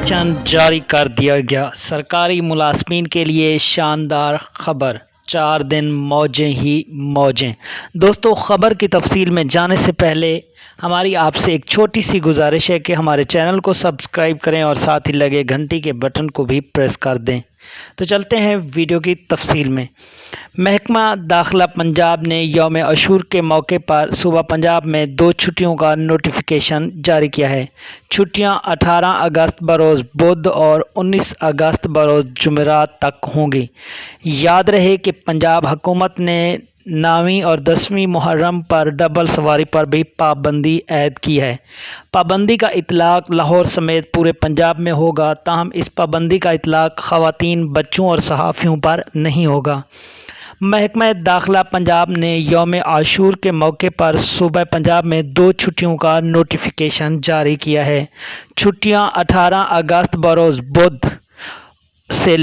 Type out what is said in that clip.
نوٹیفिकेशन जारी कर दिया गया। सरकारी मुलाजमीन के लिए शानदार खबर, 4 दिन मौजें ही मौजें। दोस्तों, खबर की तफसील में जाने से पहले हमारी आपसे एक छोटी सी गुजारिश है कि हमारे चैनल को सब्सक्राइब करें और साथ ही लगे घंटी के बटन को भी प्रेस कर दें। तो चलते हैं वीडियो की तफसील में। महकमा दाखिला पंजाब ने यौम अशूर के मौके पर सूबा पंजाब में 2 छुट्टियों का नोटिफिकेशन जारी किया है। छुट्टियां 18 अगस्त बरोज़ बुध और 19 अगस्त बरोज़ जुमेरात तक होंगी। याद रहे कि पंजाब हुकूमत ने 9वीं और 10वीं मुहर्रम पर डबल सवारी पर भी पाबंदी ऐद की है। पाबंदी का इतलाक लाहौर समेत पूरे पंजाब में होगा, ताहम इस पाबंदी का इतलाक ख़वातीन, बच्चों और सहाफ़ियों पर नहीं होगा। महकमा दाखिला पंजाब ने यौम आशूर के मौके पर सूबा पंजाब में 2 छुट्टियों का नोटिफिकेशन जारी किया है। छुट्टियां 18 अगस्त बरोज़ बुध से